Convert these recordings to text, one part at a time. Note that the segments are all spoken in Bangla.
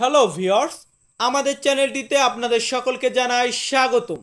হ্যালো ভিউয়ার্স, আমাদের চ্যানেলটিতে আপনাদের সকলকে জানাই স্বাগতম।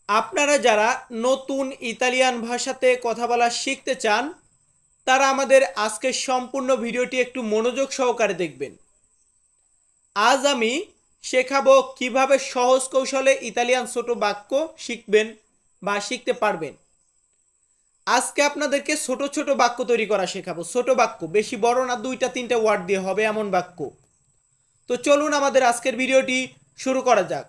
আপনারা যারা নতুন ইতালিয়ান ভাষাতে কথা বলা শিখতে চান তারা আমাদের আজকের সম্পূর্ণ ভিডিওটি একটু মনোযোগ সহকারে দেখবেন। আজ আমি শেখাবো কিভাবে সহজ কৌশলে ইতালিয়ান ছোট বাক্য শিখবেন বা শিখতে পারবেন। আজকে আপনাদেরকে ছোট ছোট বাক্য তৈরি করা শেখাবো। ছোট বাক্য, বেশি বড় না, 2-3টা ওয়ার্ড দিয়ে হবে এমন বাক্য। তো চলুন আমাদের আজকের ভিডিওটি শুরু করা যাক।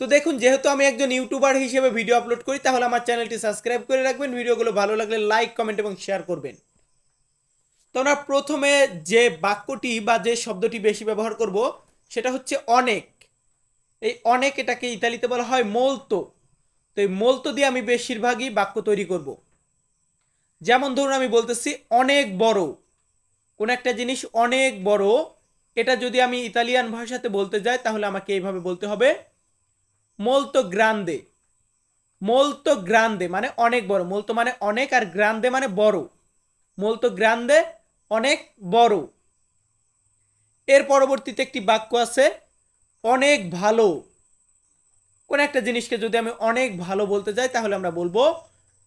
তো দেখুন, যেহেতু আমি একজন ইউটিউবার হিসেবে ভিডিও আপলোড করি, তাহলে আমার চ্যানেলটি সাবস্ক্রাইব করে রাখবেন। ভিডিওগুলো ভালো লাগলে লাইক, কমেন্ট এবং শেয়ার করবেন। তো আমরা প্রথমে যে বাক্যটি বা যে শব্দটি বেশি ব্যবহার করব সেটা হচ্ছে অনেক। এই অনেক, এটাকে ইতালিতে বলা হয় মোলতো। তো এই মোলতো দিয়ে আমি বেশিরভাগই বাক্য তৈরি করব। যেমন ধরুন, আমি বলতেছি অনেক বড়, কোন একটা জিনিস অনেক বড়, এটা যদি আমি ইতালিয়ান ভাষাতে বলতে যাই তাহলে আমাকে এইভাবে বলতে হবে মোলতো গ্রান্দে। মোলতো গ্রান্দে মানে অনেক বড়। মোলতো মানে অনেক, আর গ্রান্দে মানে বড়। মোলতো গ্রান্দে অনেক বড়। এর পরবর্তীতে একটি বাক্য আছে অনেক ভালো। কোন একটা জিনিসকে যদি আমি অনেক ভালো বলতে যাই তাহলে আমরা বলবো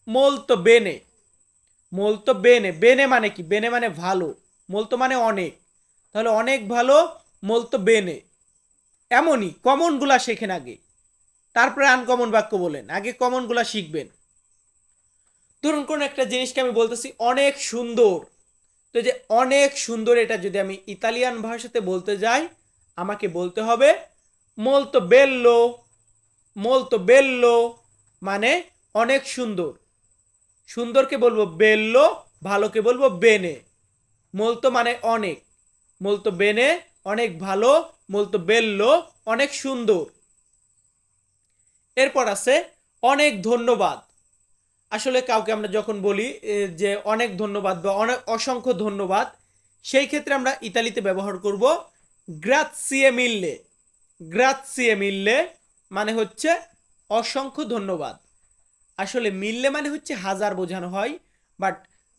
মোলতো বেনে। মোলতো বেনে। বেনে মানে কি? বেনে মানে ভালো, মোলতো মানে অনেক, তাহলে অনেক ভালো, মোলতো বেনে। এমনই কমনগুলা শেখেন আগে, তারপরে আনকমন বাক্য বলেন। আগে কমনগুলা শিখবেন। ধরুন, কোন একটা জিনিসকে আমি বলতেছি অনেক সুন্দর। তো যে অনেক সুন্দর, এটা যদি আমি ইতালিয়ান ভাষাতে বলতে যাই আমাকে বলতে হবে মোলতো বেল্লো। মোলতো বেল্লো মানে অনেক সুন্দর। সুন্দরকে বলবো বেল্লো, ভালোকে বলবো বেনে। মোলতো মানে অনেক, মোলতো বেনে অনেক ভালো, মোলতো বেল্লো অনেক সুন্দর। এরপর আছে অনেক ধন্যবাদ। আসলে কাউকে আমরা যখন বলি যে অনেক ধন্যবাদ বা অনেক অসংখ্য ধন্যবাদ, সেই ক্ষেত্রে আমরা ইতালিতে ব্যবহার করব গ্রাৎসিয়ে মিল্লে। গ্রাৎসিয়ে মিল্লে মানে হচ্ছে অসংখ্য ধন্যবাদ। আসলে মিল্লে মানে হচ্ছে হাজার বোঝানো হয়, বাট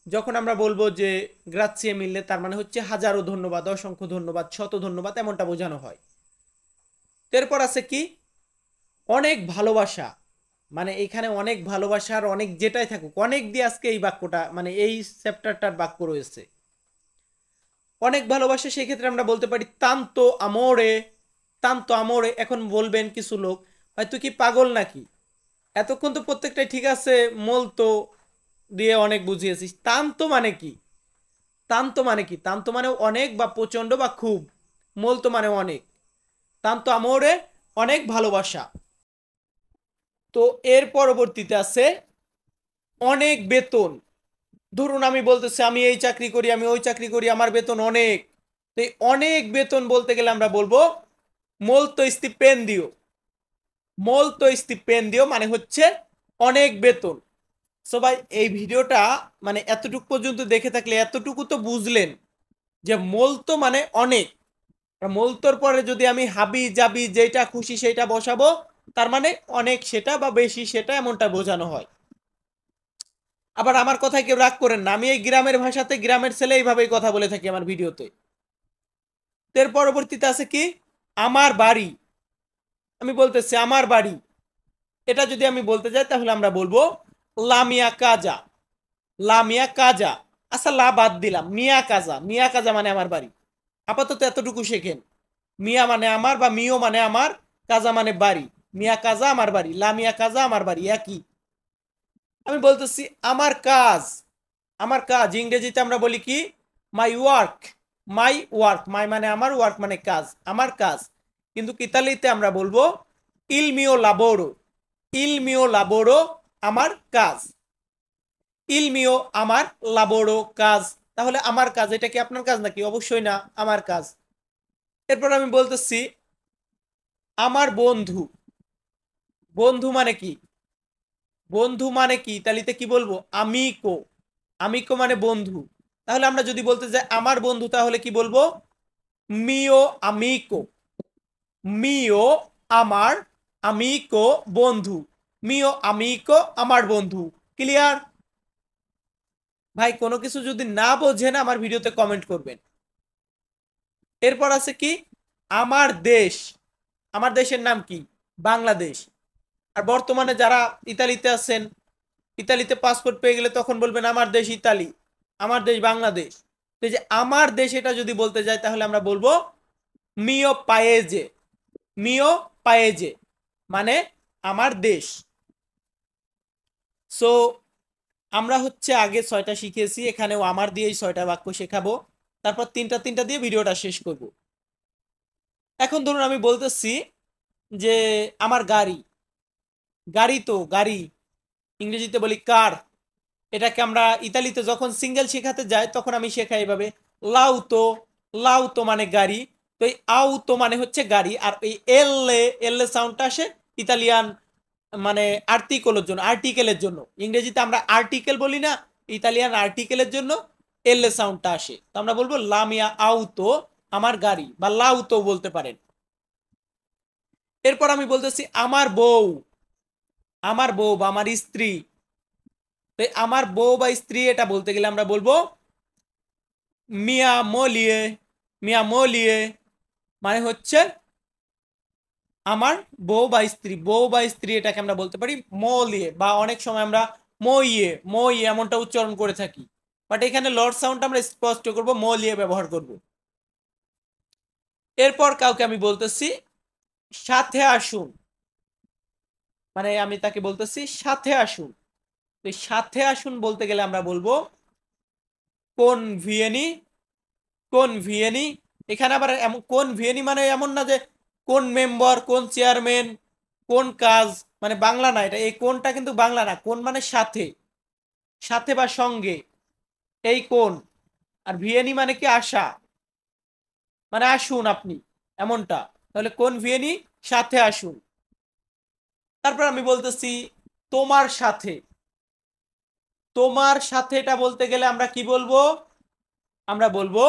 যখন আমরা বলবো যে গ্রাৎসিয়ে মিল্লে তার মানে হচ্ছে হাজারো ধন্যবাদ, অসংখ্য ধন্যবাদ, শত ধন্যবাদ, এমনটা বোঝানো হয়। এরপর আছে কি অনেক ভালোবাসা। মানে এখানে অনেক ভালোবাসা আর অনেক যেটাই থাকুক, অনেক দিয়ে আজকে এই বাক্যটা মানে এই চ্যাপ্টারটার বাক্য রয়েছে। অনেক ভালোবাসা, সেই ক্ষেত্রে আমরা বলতে পারি তান্তো আমোরে। তান্তো আমোরে। এখন বলবেন কিছু লোক, ভাই তুই কি পাগল নাকি? এতক্ষণ তো প্রত্যেকটাই ঠিক আছে, মোলতো দিয়ে অনেক বুঝিয়েছিস, তান্তো মানে কি? তান্তো মানে কি? তান্তো মানে অনেক বা প্রচন্ড বা খুব। মোলতো মানে অনেক। তান্তো আমোরে অনেক ভালোবাসা। তো এর পরবর্তীতে আছে অনেক বেতন। ধরুন, আমি বলতেছি আমি এই চাকরি করি, আমি ওই চাকরি করি, আমার বেতন অনেক। তো এই অনেক বেতন বলতে গেলে আমরা বলবো মোলতো স্টিপেন্দিও। মোলতো স্টিপেন্দিও মানে হচ্ছে অনেক বেতন। সবাই এই ভিডিওটা মানে এতটুকু পর্যন্ত দেখে থাকলে এতটুকু তো বুঝলেন যে মোলতো মানে অনেক। মোলতোর পরে যদি আমি হাবি জাবি যেটা খুশি সেটা বসাবো, তার মানে অনেক সেটা বা বেশি সেটা, এমনটা বোঝানো হয়। আবার আমার কথায় কেউ রাগ করেন না, আমি এই গ্রামের ভাষাতে গ্রামের ছেলে এইভাবেই কথা বলে থাকি আমার ভিডিওতে। এর পরবর্তীতে আছে কি আমার বাড়ি। আমি বলতেছি আমার বাড়ি, এটা যদি আমি বলতে যাই তাহলে আমরা বলবো লামিয়া কাজা। লামিয়া কাজা। আচ্ছা, লা বাদ দিলাম, মিয়া কাজা। মিয়া কাজা মানে আমার বাড়ি। আপাতত এতটুকু শেখেন। মিয়া মানে আমার বা মিও মানে আমার, কাজা মানে বাড়ি। মিয়া কাজা আমার বাড়ি, লামিয়া কাজা আমার বাড়ি, একই। আমি বলতেছি আমার কাজ। আমার কাজ ইংরেজিতে আমরা বলি কি মাই ওয়ার্ক। মাই ওয়ার্ক, মাই মানে আমার, ওয়ার্ক মানে কাজ, আমার কাজ। কিন্তু ইতালিতে আমরা বলবো ইল মিও লাবোরো। ইল মিও লাবোরো আমার কাজ। ইল মিও আমার, লাবোরো কাজ। তাহলে আমার কাজ, এটা কি আপনার কাজ নাকি? অবশ্যই না, আমার কাজ। এরপর আমি বলতেছি আমার বন্ধু। বন্ধু মানে কি? বন্ধু মানে কি ইতালিতে কি বলবো? আমিকো। আমিকো মানে বন্ধু। তাহলে আমরা যদি বলতে যাই আমার বন্ধু তাহলে কি বলবো? মিও আমিকো। মিও আমার, আমিকো বন্ধু। মিও আমিকো আমার বন্ধু। ক্লিয়ার? ভাই কোনো কিছু যদি না বোঝেন আমার ভিডিওতে কমেন্ট করবেন। এরপর আছে কি আমার দেশ, আমার দেশের নাম কি? বাংলাদেশ। আর বর্তমানে যারা ইতালিতে আছেন, ইতালিতে পাসপোর্ট পেয়ে গেলে তখন বলবেন আমার দেশ ইতালি, আমার দেশ বাংলাদেশ। তো এই যে আমার দেশ এটা যদি বলতে যাই তাহলে আমরা বলবো মিও পায়েজে, মিও পায়েজে মানে আমার দেশ। সো আমরা হচ্ছে আগে 6টা শিখেছি, এখানেও আমার দিয়েই 6টা বাক্য শেখাবো, তারপর তিনটা তিনটা দিয়ে ভিডিওটা শেষ করব। এখন ধরুন আমি বলতেছি যে আমার গাড়ি, গাড়ি তো গাড়ি, ইংরেজিতে বলি কার। এটাকে আমরা ইতালিতে যখন সিঙ্গেল শেখাতে যাই তখন আমি শেখাই এভাবে, লাউতো, লাউতো মানে গাড়ি। তো এই আউতো মানে হচ্ছে গাড়ি, আর এই এললে, এললে সাউন্ডটা আসে ইতালিয়ান মানে আর্টিকেলের জন্য, আর্টিকেলের জন্য। ইংরেজিতে আমরা আর্টিকেল বলি না, ইতালিয়ান আর্টিকেলের জন্য এললে সাউন্ডটা আসে। তো আমরা বলবো লামিয়া আউতো, আমার গাড়ি, বা লাউতো বলতে পারেন। এরপর আমি বলতেছি আমার বউ, আমার বউ বা আমার স্ত্রী। তো আমার বউ বা স্ত্রী এটা বলতে গেলে আমরা বলবো মিয়া মলিয়ে, মিয়া মলিয়ে মানে হচ্ছে আমার বউ বা স্ত্রী, বউ বা স্ত্রী এটাকে আমরা বলতে পারি মলিয়ে, বা অনেক সময় আমরা মইয়ে, মইয়ে এমনটা উচ্চারণ করে থাকি। বাট এখানে লর্ড সাউন্ড আমরা স্পষ্ট করব, মলিয়ে ব্যবহার করব। এরপর কাউকে আমি বলতেছি সাথে আসুন, মানে আমি তাকে বলতেছি সাথে আসুন। তো সাথে আসুন বলতে গেলে আমরা বলবো কোন ভিয়েনি, কোন ভিয়েনি। এখানে আবার এমন কোন ভিয়েনি মানে এমন না যে কোন মেম্বার, কোন চেয়ারম্যান, কোন কাজ, মানে বাংলা না এটা, এই কোনটা কিন্তু বাংলা না। কোন মানে সাথে, সাথে বা সঙ্গে, এই কোন। আর ভিয়েনি মানে কি আসা, মানে আসুন আপনি, এমনটা। তাহলে কোন ভিয়েনি, সাথে আসুন। তারপর আমি বলতেছি তোমার সাথে, তোমার সাথে এটা বলতে গেলে আমরা কি বলবো? আমরা বলবো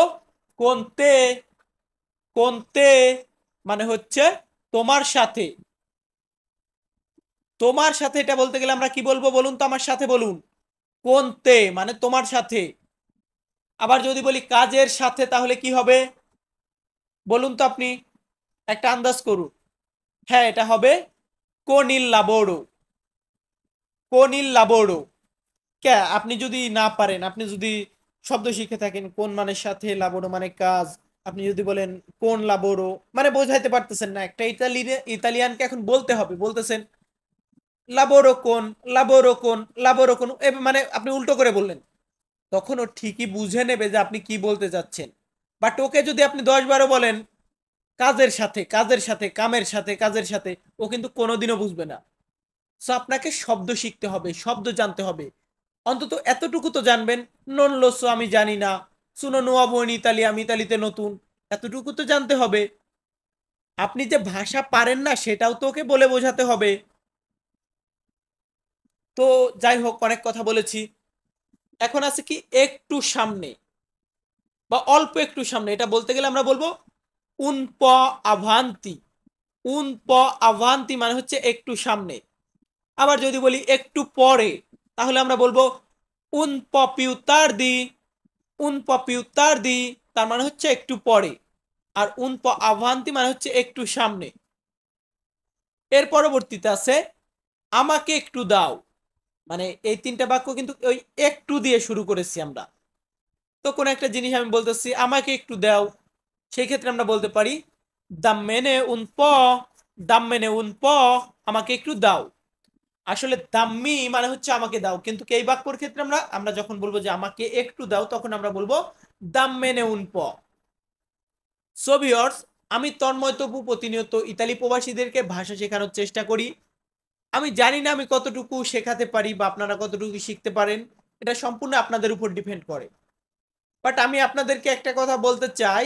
কোনতে, কোনতে মানে হচ্ছে তোমার সাথে। তোমার সাথে এটা বলতে গেলে আমরা কি বলবো বলুন তো, আমার সাথে বলুন। কোনতে মানে তোমার সাথে। আবার যদি বলি কাজের সাথে তাহলে কি হবে বলুন তো আপনি, একটা আন্দাজ করুন। হ্যাঁ, এটা হবে কোনিল লাবোরো, কোনিল লাবোরো। কে আপনি যদি না পারেন, আপনি যদি শব্দ শিখে থাকেন কোন মানে সাথে, লাবোরো মানে কাজ, আপনি যদি বলেন কোন লাবোরো মানে বোঝাইতে পারতেছেন না, একটা ইতালিয়ানকে এখন বলতে হবে, বলতেছেন লাবোরো কোন, লাবোরো কোন, লাবোরো কোন, মানে আপনি উল্টো করে বললেন, তখন ও ঠিকই বুঝে নেবে যে আপনি কি বলতে চাচ্ছেন। বাট ওকে যদি আপনি 10-12 বলেন কাজের সাথে, কাজের সাথে, কামের সাথে, কাজের সাথে, ও কিন্তু কোনোদিনও বুঝবে না। সো আপনাকে শব্দ শিখতে হবে, শব্দ জানতে হবে। অন্তত এতটুকু তো জানবেন, নন লোসো আমি জানি না, সুনো নুয়াভো ইন ইতালি আমি ইতালিতে নতুন, এতটুকু তো জানতে হবে। আপনি যে ভাষা পারেন না সেটাও তো ওকে বলে বোঝাতে হবে। তো যাই হোক, অনেক কথা বলেছি। এখন আছে কি একটু সামনে বা অল্প একটু সামনে, এটা বলতে গেলে আমরা বলবো উন প আভান্তি, উন প আভান্তি মানে হচ্ছে একটু সামনে। আবার যদি বলি একটু পরে তাহলে আমরা বলবো উন প পিউ তার্দি, উন প পিউ তার্দি তার মানে হচ্ছে একটু পরে। আর উন প আভান্তি মানে হচ্ছে একটু সামনে। এর পরবর্তীতে আছে আমাকে একটু দাও, মানে এই তিনটা বাক্য কিন্তু ওই একটু দিয়ে শুরু করেছি আমরা। তো কোনো একটা জিনিস আমি বলতেছি আমাকে একটু দাও, সেই ক্ষেত্রে আমরা বলতে পারি দাম্মেনে উন প, দাম্মেনে উন প, আমাকে একটু দাও। আসলে দাম্মি মানে হচ্ছে আমাকে দাও, কিন্তু এই বাক্যর ক্ষেত্রে আমরা আমরা যখন বলবো যে আমাকে একটু দাও তখন আমরা বলবো দাম্মেনে উন প। সো ভিউয়ার্স, আমি তন্ময় তপু প্রতিনিয়ত ইতালি প্রবাসীদেরকে ভাষা শেখানোর চেষ্টা করি। আমি জানি না আমি কতটুকু শেখাতে পারি বা আপনারা কতটুকু শিখতে পারেন, এটা সম্পূর্ণ আপনাদের উপর ডিপেন্ড করে। বাট আমি আপনাদেরকে একটা কথা বলতে চাই,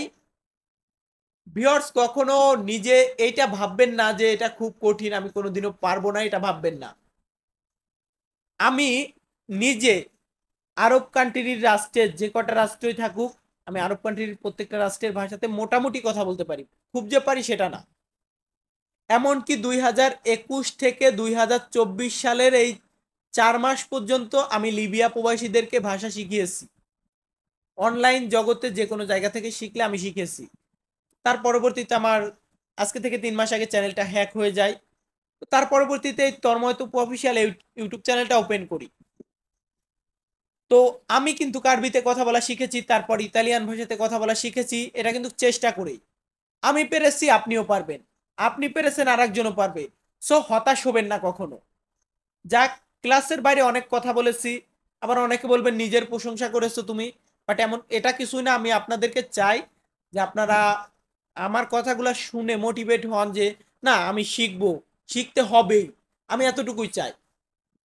ভিউয়ার্স কখনো নিজে এইটা ভাববেন না যে এটা খুব কঠিন, আমি কোনোদিনও পারবো না, এটা ভাববেন না। আমি নিজে আরব কান্ট্রির রাষ্ট্রের যে কটা রাষ্ট্রই থাকুক, আমি আরব কান্ট্রির প্রত্যেকটা রাষ্ট্রের ভাষাতে মোটামুটি কথা বলতে পারি, খুব যে পারি সেটা না। এমনকি 2021 থেকে 2024 সালের এই 4 মাস পর্যন্ত আমি লিবিয়া প্রবাসীদেরকে ভাষা শিখিয়েছি। অনলাইন জগতে যে কোনো জায়গা থেকে শিখলে আমি শিখেছি। তার পরবর্তীতে আমার আজকে থেকে 3 মাস আগে চ্যানেলটা হ্যাক হয়ে যায়। তো তার পরবর্তীতে তন্ময় তপু অফিসিয়াল ইউটিউব চ্যানেলটা ওপেন করি। তো আমি কিন্তু কার্বিতে কথা বলা শিখেছি, তারপর ইতালিয়ান ভাষাতে কথা বলা শিখেছি, এটা কিন্তু চেষ্টা করেই। আমি পেরেছি, আপনিও পারবেন। আপনি পেরেছেন, আরেকজনও পারবে। সো হতাশ হবেন না কখনো। যাক, ক্লাসের বাইরে অনেক কথা বলেছি। আবার অনেকে বলবেন নিজের প্রশংসা করেছো তুমি, বাট এটা কিছুই না। আমি আপনাদেরকে চাই যে আপনারা আমার কথাগুলো শুনে মোটিভেট হন যে না, আমি শিখবো, শিখতে হবেই। আমি এতটুকুই চাই।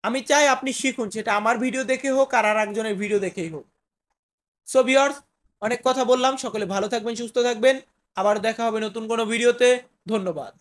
আমি চাই আপনি শিখুন, সেটা আমার ভিডিও দেখে হোক আর একজনের ভিডিও দেখেই হোক। সো ভিউয়ার্স, অনেক কথা বললাম। সকলে ভালো থাকবেন, সুস্থ থাকবেন। আবার দেখা হবে নতুন কোনো ভিডিওতে। ধন্যবাদ।